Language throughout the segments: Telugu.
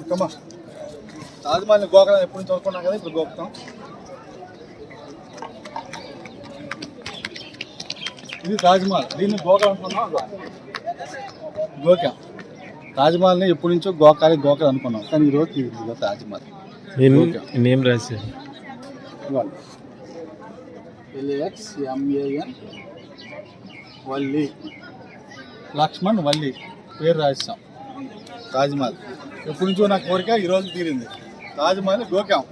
కమా తాజ్మహల్ని గోకడం ఎప్పుడు నుంచి అనుకున్నాం కదా, ఇప్పుడు గోకుతాం. ఇది తాజ్మహల్, దీన్ని గోకాలనుకున్నాం, గోకాం. తాజ్మహల్ని ఎప్పటి నుంచో గోకాలి అనుకున్నాం, కానీ ఈరోజు ఇదిగో తాజ్మహల్. నేమ్ రాసి LXMAN వల్లి, లక్ష్మణ్ వల్లి పేరు రాసాం. తాజ్మహల్ ఎప్పటి నుంచో నా కోరిక ఈరోజు తీరింది. తాజ్మహల్ గోకాం.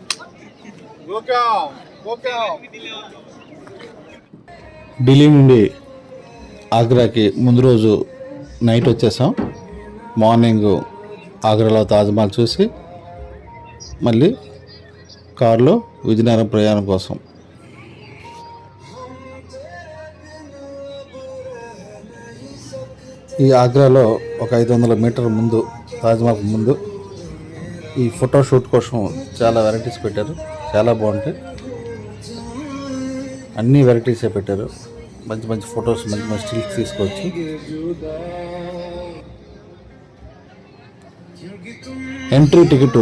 ఢిల్లీ నుండి ఆగ్రాకి ముందు రోజు నైట్ వచ్చేసాం. మార్నింగ్ ఆగ్రాలో తాజ్మహల్ చూసి మళ్ళీ కారులో విజయనగరం ప్రయాణం కోసం. ఈ ఆగ్రాలో ఒక 500 మీటర్ల ముందు, తాజ్మహల్ ముందు ఈ ఫోటోషూట్ కోసం చాలా వెరైటీస్ పెట్టారు. చాలా బాగుంటాయి, అన్ని వెరైటీసే పెట్టారు. మంచి మంచి ఫొటోస్, మంచి మంచి స్టిల్స్ తీసుకోవచ్చు. ఎంట్రీ టికెట్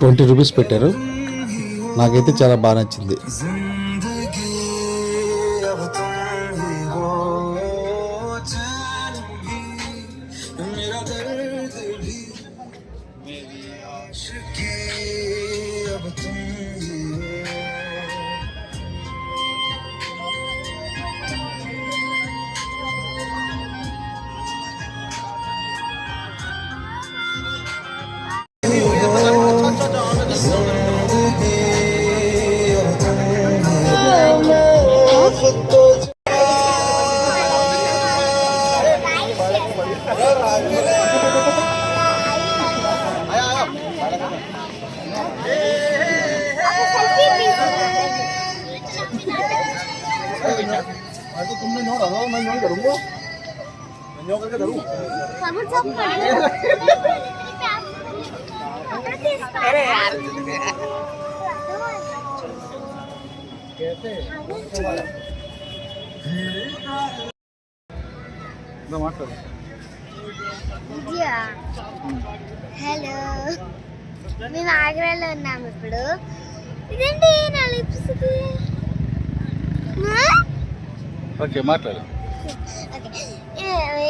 20 రూపీస్ పెట్టారు. నాకైతే చాలా బాగా నచ్చింది. तुमने नोड़ा हो, मैं नोट करूंगा, मैं नोट करके करूं। अरे यार कैसे टमाटर విద్యా. హలో, మేము ఆగ్రాలో ఉన్నాము ఇప్పుడు. ఇదేంటి నా లిప్స్కి? ఓకే మాట్లాడు.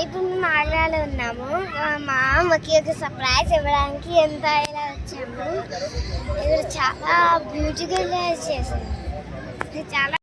ఇప్పుడు మేము ఆగ్రాలో ఉన్నాము. మా అమ్మకి ఒక సర్ప్రైజ్ ఇవ్వడానికి ఎంత ఇలా వచ్చాము. ఇక్కడ చాలా బ్యూటిఫుల్గా చేసాము. చాలా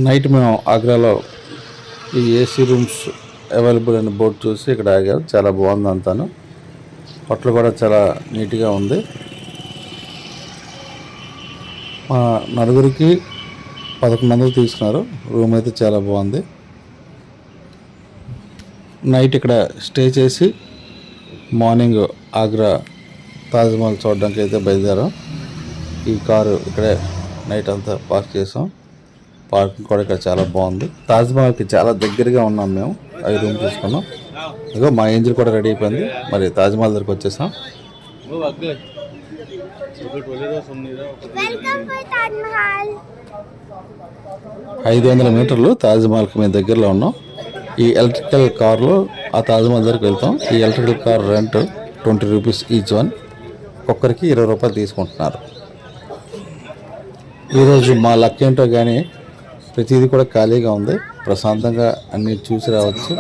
నైట్ మేము ఆగ్రాలో ఈ ఏసీ రూమ్స్ అవైలబుల్ అని బోర్డు చూసి ఇక్కడ ఆగారు. చాలా బాగుంది అంతాను. హోటల్ కూడా చాలా నీట్గా ఉంది. మా నలుగురికి 11 మందికి తీసుకున్నారు. రూమ్ అయితే చాలా బాగుంది. నైట్ ఇక్కడ స్టే చేసి మార్నింగ్ ఆగ్రా తాజ్మహల్ చూడడానికి అయితే బయలుదేరాం. ఈ కారు ఇక్కడే నైట్ అంతా పార్క్ చేసాం. పార్కింగ్ కూడా ఇక్కడ చాలా బాగుంది. తాజ్మహల్కి చాలా దగ్గరగా ఉన్నాం మేము. 5 రూమ్ తీసుకున్నాం. ఇగో మా ఏంజిల్ కూడా రెడీ అయిపోయింది. మరి తాజ్మహల్ దగ్గరికి వచ్చేసాం. 500 మీటర్లు తాజ్మహల్కి మేము దగ్గరలో ఉన్నాం. ఈ ఎలక్ట్రికల్ కార్లో ఆ తాజ్మహల్ దగ్గరికి వెళ్తాం. ఈ electrical car rent 20 rupees each one. ఒక్కరికి 20 రూపాయలు తీసుకుంటున్నారు. ఈరోజు మా లక్ ఏంటో కానీ ప్రతిదీ కూడా ఖాళీగా ఉంది. ప్రశాంతంగా అన్ని చూసి రావచ్చు.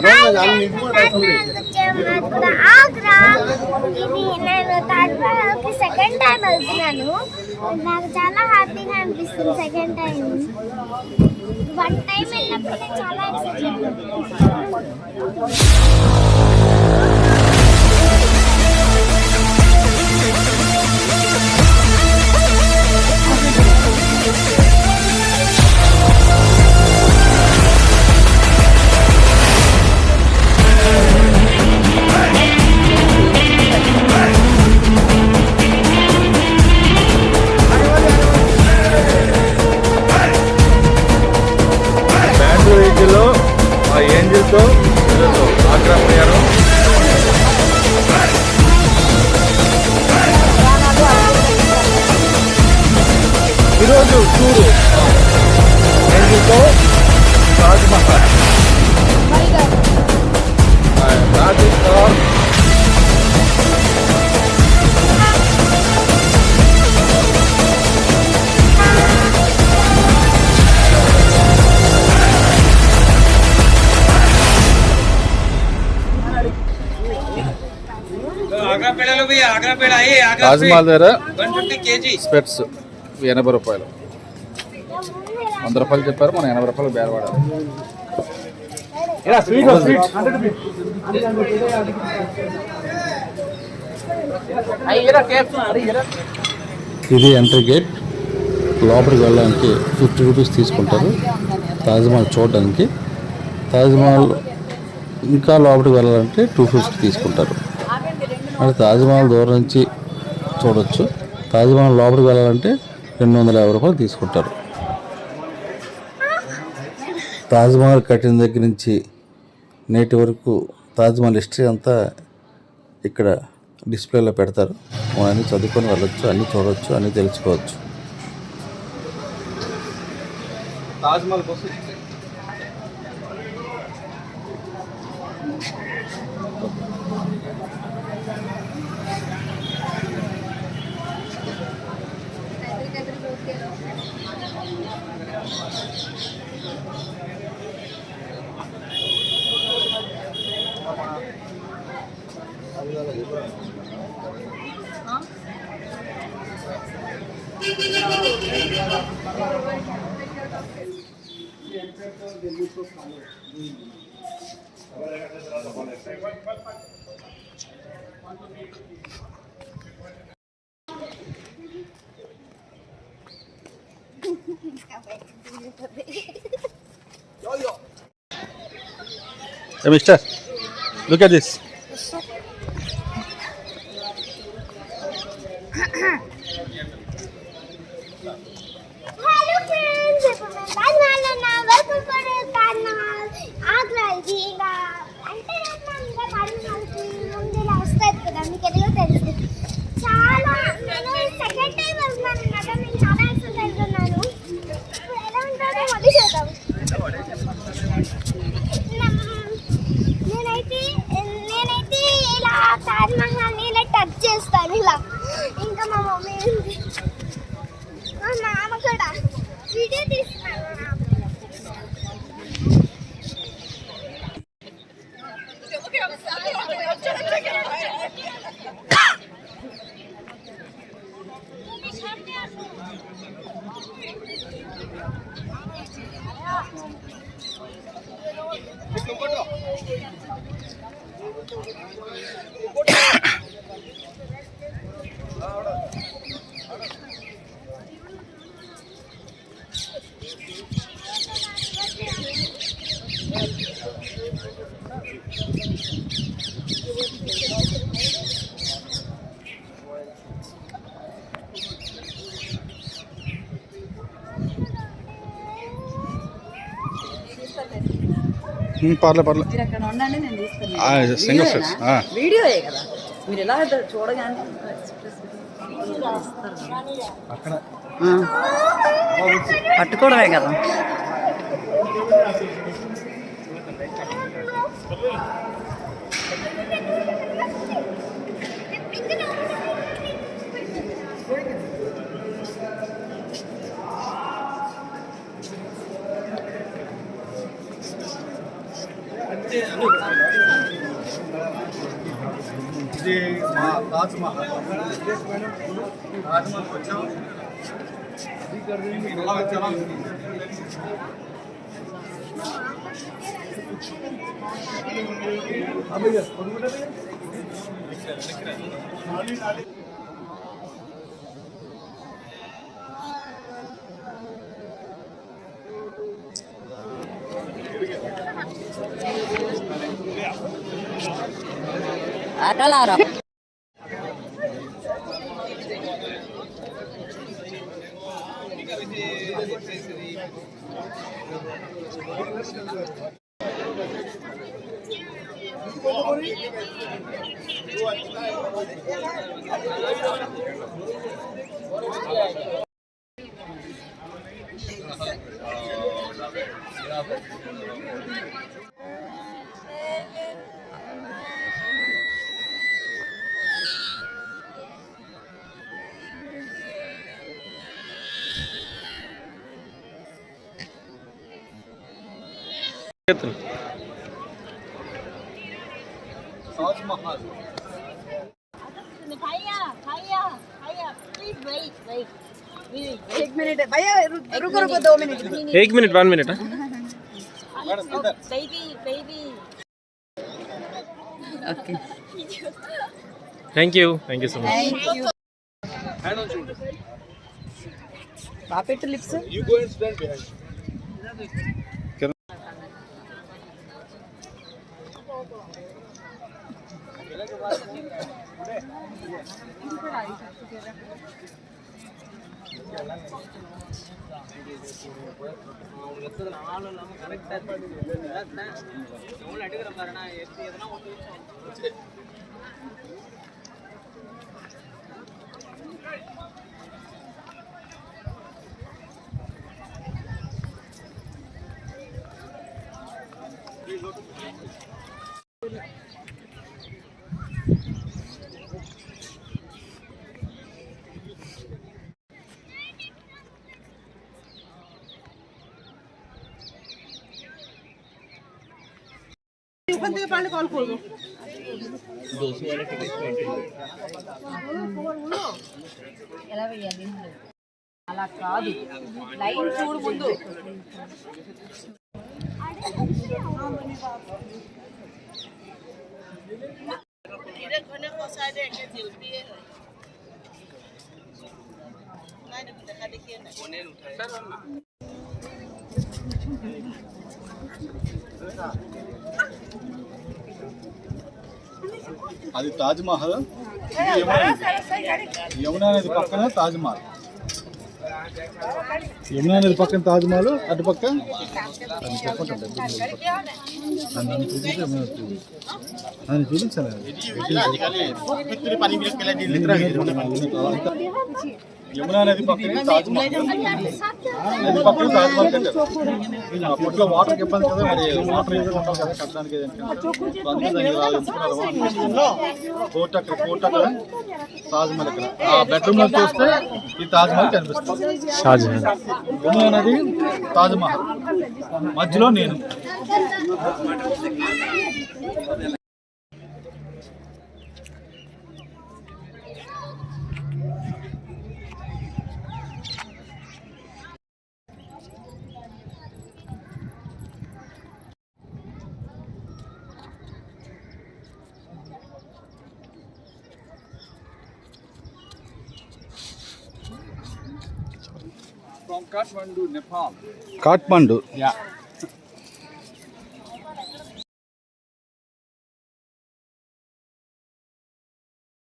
సెకండ్ టైం వెళ్తున్నాను. నాకు చాలా హ్యాపీగా అనిపిస్తుంది. సెకండ్ టైం, వన్ టైం వెళ్ళినప్పుడు చాలా ఎక్సైటెడ్. ఢిల్లీలో తాజ్మహల్, రాజస్థాన్ తాజ్మహల్ దగ్గర 150 kg స్పెట్స్ 80 రూపాయలు, 100 రూపాయలు చెప్పారు, మనం 80 రూపాయలు బేరవాడాలి. ఇది ఎంట్రీ గేట్. లోపలికి వెళ్ళడానికి 50 రూపీస్ తీసుకుంటారు తాజ్మహల్ చూడడానికి. తాజ్మహల్ ఇంకా లోపలికి వెళ్ళాలంటే 250 తీసుకుంటారు. మరి తాజ్మహల్ దూరం నుంచి చూడొచ్చు. తాజ్మహల్ లోపలికి వెళ్ళాలంటే 250 రూపాయలు తీసుకుంటారు. తాజ్మహల్ కట్టిన దగ్గర నుంచి నేటి వరకు తాజ్మహల్ హిస్టరీ అంతా ఇక్కడ డిస్ప్లేలో పెడతారు. మనం అన్నీ చదువుకొని వెళ్ళొచ్చు, అన్నీ చూడవచ్చు, అన్నీ తెలుసుకోవచ్చు. తాజ్మహల్ కోసం Hey, mister, look at this. Hello friends, Taj Mahal అన్న వెల్కమ్ ఫర్ తాజ్మహల్ ఆగ్రా. ఇది ఇలా అంటే ఇంకా తాజ్మహల్కి ముందు ఇలా వస్తుంది కదా, మీకు ఎలాగో తెలుసు. చాలా నేను సెకండ్ టైం వెళ్తున్నాను అన్నమాట. నేను చాలా ఎక్సైట్ అవుతున్నాను. ఇప్పుడు ఎలా ఉంటారో మొదలు చూద్దాం. నేనైతే ఇలా తాజ్మహల్ని ఇలా టచ్ చేస్తాను ఇలా. ఇంకా మా మమ్మీ మా నాన్న కూడా వీడియో తీస్తున్నాను. పర్లే మీరు అక్కడ ఉండండి, నేను తీసుకున్నాను. వీడియోయే కదా, మీరు ఎలా చూడగానే పట్టుకోవడమే కదా. ఇది మా తాజ్మహల్. తాజ్మహల్కి వచ్చాం. ఎలా వచ్చామా? అటలారా एक मिनट भैया रुको रुको 2 minute 1 minute 1 minute baby okay thank you so much thank you बापेट लिप्स ওখান থেকে পারলে কল করবো ఎలా వేయాలి అలా కాదు లైన్ చూడు ముందు అది తాజ్ మహల్ యమునా నది పక్కన తాజ్ మహల్ యమునా నది పక్కన తాజ్ మహల్ అటు పక్క చూపించాలి యమునా నది పక్కన తాజ్ మహల్ నది పక్కన తాజ్ మహల్ కట్టారు అప్పట్లో వాటర్ ఇబ్బంది కదా మరి వాటర్ ఏదో ఉంటాం కదా కట్టడానికి కోర్ట్ అక్కడ తాజ్ మహల్ అక్కడ ఆ బెడ్రూమ్ లో చూస్తే ఈ తాజ్ మహల్ కనిపిస్తుంది యమునా నది తాజ్ మహల్ మధ్యలో నేను From Kathmandu, Nepal. Kathmandu Yeah.